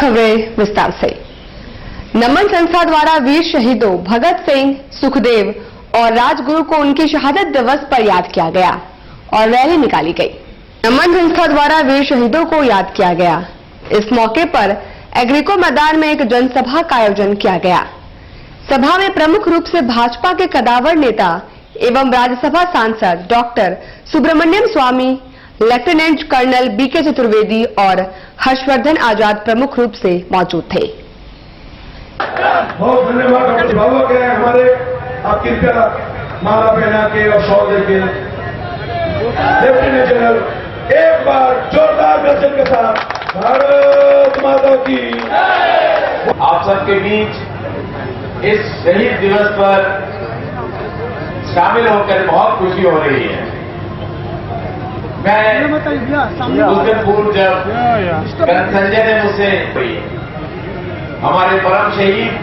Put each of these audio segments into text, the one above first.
खबरें विस्तार से। नमन संस्था द्वारा वीर शहीदों भगत सिंह, सुखदेव और राजगुरु को उनके शहादत दिवस पर याद किया गया और रैली निकाली गई। नमन संस्था द्वारा वीर शहीदों को याद किया गया। इस मौके पर एग्रीको मैदान में एक जनसभा का आयोजन किया गया। सभा में प्रमुख रूप से भाजपा के कदावर नेता एवं राज्यसभा सांसद डॉक्टर सुब्रमण्यम स्वामी, लेफ्टिनेंट कर्नल बीके चतुर्वेदी और हर्षवर्धन आजाद प्रमुख रूप से मौजूद थे। बहुत धन्यवाद अभिभावक है हमारे, आप कृपया माला पहना के और शॉल देके लेफ्टिनेंट जनरल एक बार जोरदार गर्जन के साथ भारत माता की। आप सबके बीच इस शहीद दिवस पर शामिल होकर बहुत खुशी हो रही है। मैं कुछ दिन पूर्व जब संजय ने मुझसे हमारे परम शहीद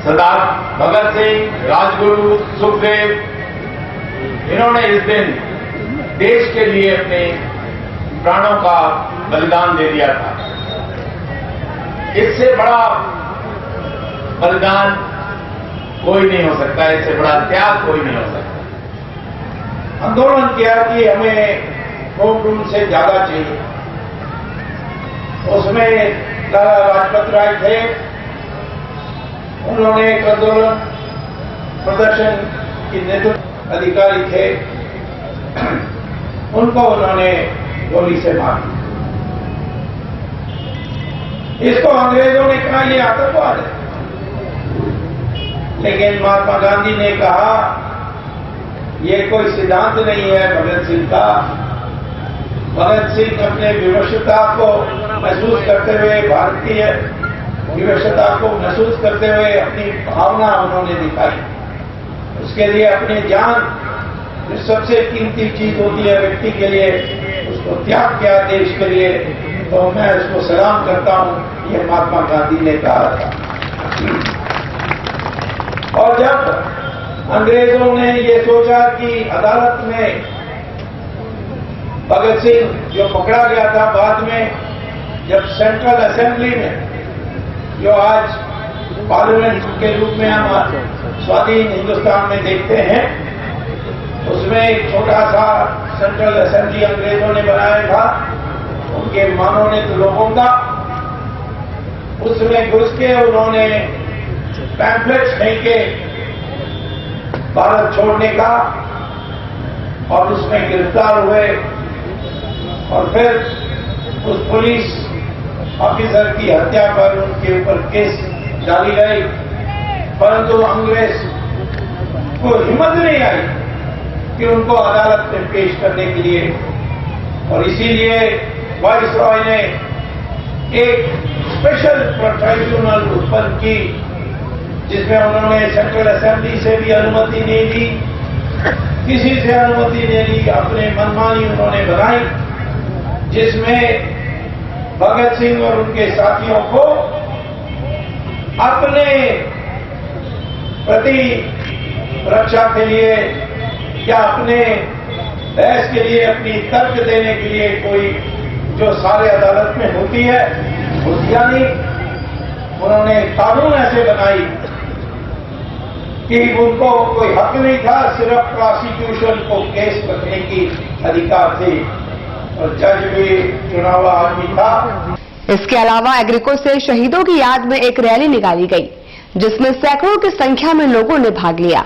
सरदार भगत सिंह, राजगुरु, सुखदेव, इन्होंने इस दिन देश के लिए अपने प्राणों का बलिदान दे दिया था। इससे बड़ा बलिदान कोई नहीं हो सकता, इससे बड़ा त्याग कोई नहीं हो सकता। आंदोलन किया कि हमें होम रूल से ज्यादा चाहिए। उसमें लाला लाजपत राय थे, उन्होंने एक आंदोलन प्रदर्शन की नेतृत्व अधिकारी थे, उनको उन्होंने गोली से मार दिया। इसको अंग्रेजों ने कहा ये आतंकवाद है, लेकिन महात्मा गांधी ने कहा ये कोई सिद्धांत नहीं है भगत सिंह का। भगत सिंह अपने विवशता को महसूस करते हुए, भारतीय विवशता को महसूस करते हुए अपनी भावना उन्होंने दिखाई। उसके लिए अपनी जान जो सबसे कीमती चीज होती है व्यक्ति के लिए, उसको त्याग किया देश के लिए। तो मैं उसको सलाम करता हूं, ये महात्मा गांधी ने कहा था। और जब अंग्रेजों ने ये सोचा कि अदालत में भगत सिंह जो पकड़ा गया था, बाद में जब सेंट्रल असेंबली में, जो आज पार्लियामेंट के रूप में हम स्वाधीन हिंदुस्तान में देखते हैं, उसमें एक छोटा सा सेंट्रल असेंबली अंग्रेजों ने बनाया था, उनके मनोनीत लोगों का। उसमें घुस के उन्होंने पैम्फलेट्स फेंके भारत छोड़ने का, और उसमें गिरफ्तार हुए। और फिर उस पुलिस ऑफिसर की हत्या पर उनके ऊपर केस डाली गई, परंतु अंग्रेज को हिम्मत नहीं आई कि उनको अदालत में पेश करने के लिए। और इसीलिए वाइसरॉय ने एक स्पेशल ट्राइब्यूनल उत्पन्न की, जिसमें उन्होंने सेंट्रल असेंबली से भी अनुमति नहीं ली, किसी से अनुमति नहीं ली, अपने मनमानी उन्होंने बनाई, जिसमें भगत सिंह और उनके साथियों को अपने प्रति रक्षा के लिए या अपने बहस के लिए, अपनी तर्क देने के लिए कोई जो सारे अदालत में होती है, यानी उन्होंने कानून ऐसे बनाई कि उनको कोई हक नहीं था, सिर्फ प्रोसिक्यूशन को केस रखने की अधिकार थे, और जज भी चुनाव आदमी था। इसके अलावा एग्रीको से शहीदों की याद में एक रैली निकाली गई, जिसमें सैकड़ों की संख्या में लोगों ने भाग लिया।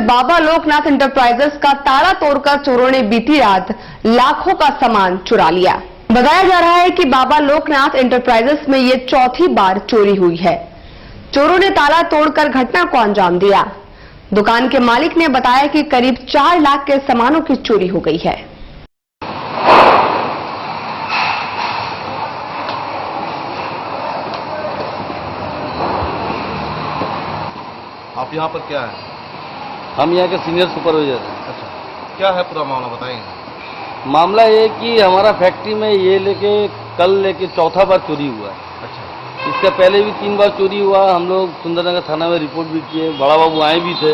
बाबा लोकनाथ एंटरप्राइजेस का ताला तोड़कर चोरों ने बीती रात लाखों का सामान चुरा लिया। बताया जा रहा है कि बाबा लोकनाथ एंटरप्राइजेस में ये चौथी बार चोरी हुई है। चोरों ने ताला तोड़कर घटना को अंजाम दिया। दुकान के मालिक ने बताया कि करीब 4 लाख के सामानों की चोरी हो गई है। आप यहाँ पर क्या है? हम यहाँ के सीनियर सुपरवाइजर हैं। अच्छा, क्या है पूरा मामला बताएंगे? मामला ये कि हमारा फैक्ट्री में ये कल लेके चौथा बार चोरी हुआ है। अच्छा, इससे पहले भी 3 बार चोरी हुआ। हम लोग सुंदरनगर थाना में रिपोर्ट भी किए, बड़ा बाबू आए भी थे,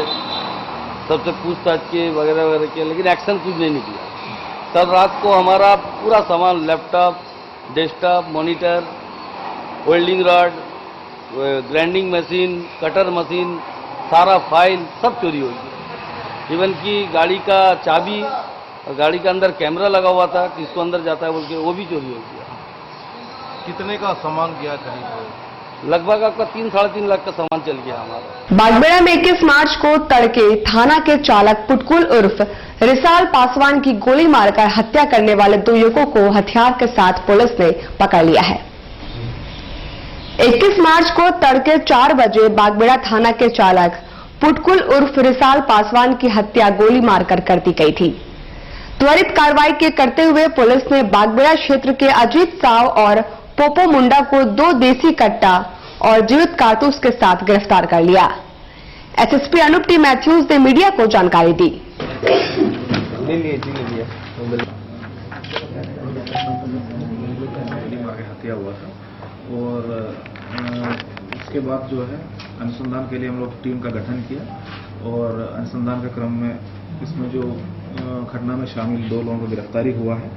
सबसे पूछताछ किए वगैरह वगैरह किए, लेकिन एक्शन कुछ नहीं निकला। कल रात को हमारा पूरा सामान, laptop, desktop, monitor, welding rod, grinding machine, cutter machine, सारा फाइल सब चोरी हो गया। इवन की गाड़ी का चाबी और गाड़ी के अंदर कैमरा लगा हुआ था, किसको अंदर जाता है बोल के, वो भी चोरी हो गया। कितने का सामान गया करीब? लगभग आपका 3-3.5 लाख का सामान चल गया हमारा। बागबेड़ा में 21 मार्च को तड़के थाना के चालक पुटकुल उर्फ रिसाल पासवान की गोली मारकर हत्या करने वाले 2 युवकों को हथियार के साथ पुलिस ने पकड़ लिया है। 21 मार्च को तड़के 4 बजे बागबेड़ा थाना के चालक पुटकुल उर्फ रिसाल पासवान की हत्या गोली मारकर कर दी गई थी। त्वरित कार्रवाई के करते हुए पुलिस ने बागबेड़ा क्षेत्र के अजीत साव और पोपो मुंडा को 2 देसी कट्टा और जीवित कारतूस के साथ गिरफ्तार कर लिया। एसएसपी अनूप टी मैथ्यूज ने मीडिया को जानकारी दी। हत्या हुआ था और उसके बाद जो है अनुसंधान के लिए हम लोग टीम का गठन किया और अनुसंधान के क्रम में इसमें जो घटना में शामिल 2 लोगों को गिरफ्तारी हुआ है।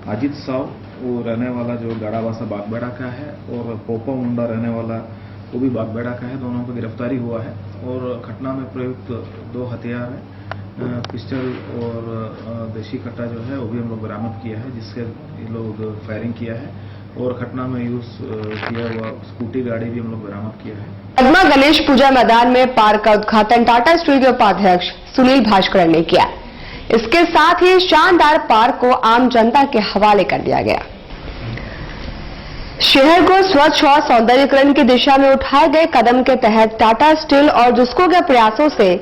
अजीत साव वो रहने वाला जो गाड़ावासा बागबेड़ा का है और पोपा मुंडा रहने वाला वो भी बागबेड़ा का है। दोनों को गिरफ्तारी हुआ है और घटना में प्रयुक्त 2 हथियार है, पिस्टल और देशी कट्टा जो है वो भी हम लोग बरामद किया है, जिससे ये लोग फायरिंग किया है और घटना में यूज किया हुआ स्कूटी गाड़ी भी हम लोग बरामद किया है। कदमा गणेश पूजा मैदान में पार्क का उद्घाटन टाटा स्टील के उपाध्यक्ष सुनील भास्कर ने किया। इसके साथ ही शानदार पार्क को आम जनता के हवाले कर दिया गया। शहर को स्वच्छ और सौंदर्यीकरण की दिशा में उठाए गए कदम के तहत टाटा स्टील और जुस्को के प्रयासों से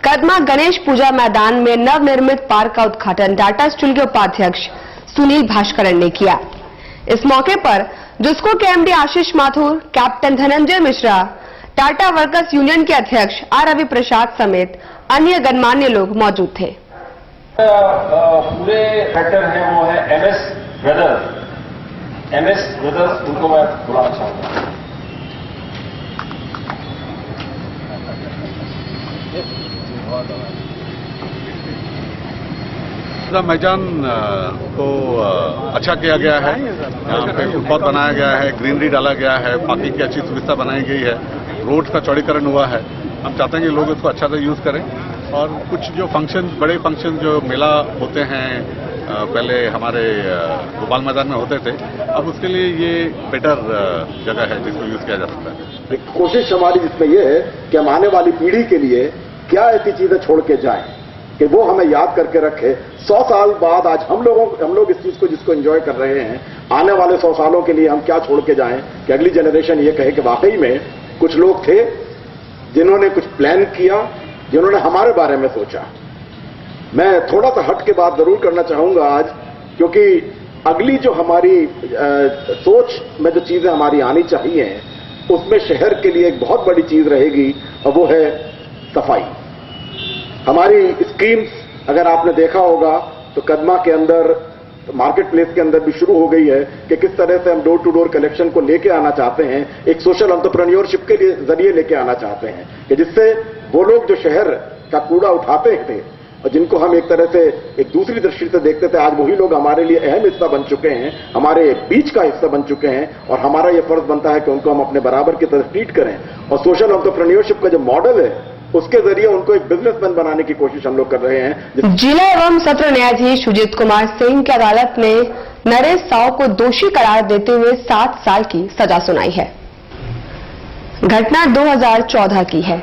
कदमा गणेश पूजा मैदान में नवनिर्मित पार्क का उद्घाटन टाटा स्टील के उपाध्यक्ष सुनील भास्कर ने किया। इस मौके पर जुस्को के MD Ashish Mathur, captain Dhananjay Mishra, Tata workers union के अध्यक्ष आर रवि प्रसाद समेत अन्य गणमान्य लोग मौजूद थे। पूरे फैक्टर है वो है एमएस ब्रदर्स। उनको मैं बुलाना चाहूंगा। मैदान को अच्छा किया गया है। यहाँ पे फुटपाथ बनाया गया है, ग्रीनरी डाला गया है, पार्किंग की अच्छी सुविधा बनाई गई है, रोड का चौड़ीकरण हुआ है। हम चाहते हैं कि लोग इसको अच्छा से यूज करें और कुछ जो फंक्शन, बड़े फंक्शन जो मेला होते हैं पहले हमारे भोपाल मैदान में होते थे, अब उसके लिए ये बेटर जगह है जिसको यूज किया जा सकता है। कोशिश हमारी जिसमें ये है कि हम आने वाली पीढ़ी के लिए क्या ऐसी चीजें छोड़ के जाएं कि वो हमें याद करके रखे। 100 साल बाद आज हम लोग इस चीज को जिसको एंजॉय कर रहे हैं, आने वाले 100 सालों के लिए हम क्या छोड़ के जाएं कि अगली जनरेशन ये कहे कि वाकई में कुछ लोग थे जिन्होंने कुछ प्लान किया, जिन्होंने हमारे बारे में सोचा। मैं थोड़ा सा हट के बात जरूर करना चाहूंगा आज, क्योंकि अगली जो हमारी सोच में जो चीजें हमारी आनी चाहिए उसमें शहर के लिए एक बहुत बड़ी चीज रहेगी और वो है सफाई। हमारी स्कीम्स अगर आपने देखा होगा तो कदमा के अंदर, मार्केट प्लेस के अंदर भी शुरू हो गई है कि किस तरह से हम डोर टू डोर कलेक्शन को लेके आना चाहते हैं, एक सोशल एंटरप्रेन्योरशिप के लिए जरिए लेके आना चाहते हैं कि जिससे वो लोग जो शहर का कूड़ा उठाते थे और जिनको हम एक तरह से एक दूसरी दृष्टि से देखते थे, आज वही लोग हमारे लिए अहम हिस्सा बन चुके हैं, हमारे बीच का हिस्सा बन चुके हैं और हमारा यह फर्ज बनता है कि उनको हम अपने बराबर की तरह ट्रीट करें और सोशल एंटरप्रेन्योरशिप का जो मॉडल है उसके जरिए उनको एक बिजनेसमैन बनाने की कोशिश हम लोग कर रहे हैं। जिला एवं सत्र न्यायाधीश सुजीत कुमार सिंह की अदालत ने नरेश साव को दोषी करार देते हुए 7 साल की सजा सुनाई है। घटना 2014 की है।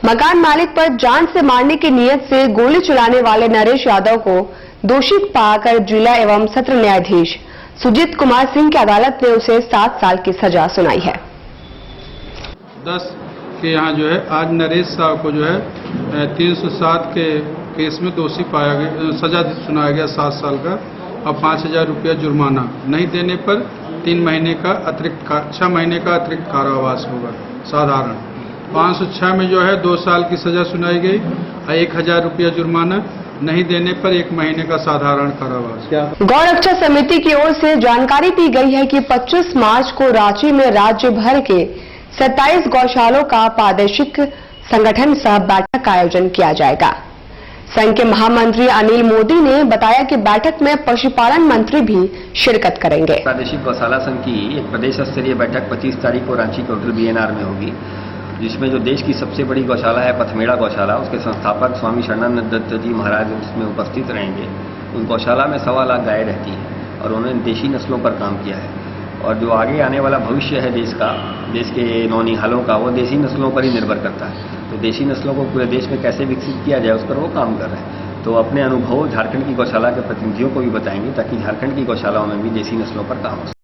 मकान मालिक पर जान से मारने की नीयत से गोली चलाने वाले नरेश यादव को दोषी पाकर जिला एवं सत्र न्यायाधीश सुजीत कुमार सिंह की अदालत ने उसे 7 साल की सजा सुनाई है। 10 के यहाँ जो है आज नरेश साहब को जो है 307 के केस में दोषी पाया गया, सजा सुनाया गया 7 साल का और 5,000 रुपया जुर्माना। नहीं देने पर 3 महीने का अतिरिक्त 6 महीने का अतिरिक्त कारावास होगा साधारण। 506 में जो है 2 साल की सजा सुनाई गई और 1,000 रुपया जुर्माना। नहीं देने पर 1 महीने का साधारण कारावास। गौ रक्षा समिति की ओर से जानकारी दी गई है कि 25 मार्च को रांची में राज्य भर के 27 गौशालों का प्रादेशिक संगठन सह बैठक का आयोजन किया जाएगा। संघ के महामंत्री अनिल मोदी ने बताया कि बैठक में पशुपालन मंत्री भी शिरकत करेंगे। प्रादेशिक गौशाला संघ की एक प्रदेश स्तरीय बैठक 25 तारीख को रांची के होटल BNR में होगी, जिसमें जो देश की सबसे बड़ी गौशाला है पथमेड़ा गौशाला, उसके संस्थापक स्वामी शरणानंद दत्त जी महाराज उसमें उपस्थित रहेंगे। उस गौशाला में 1.25 लाख गाय रहती है और उन्होंने देशी नस्लों पर काम किया है और जो आगे आने वाला भविष्य है देश का, देश के नौनिहालों का, वो देशी नस्लों पर ही निर्भर करता है। तो देशी नस्लों को पूरे देश में कैसे विकसित किया जाए उस पर वो काम कर रहे हैं। तो अपने अनुभव झारखंड की गौशाला के प्रतिनिधियों को भी बताएंगे ताकि झारखंड की गौशालाओं में भी देशी नस्लों पर काम हो।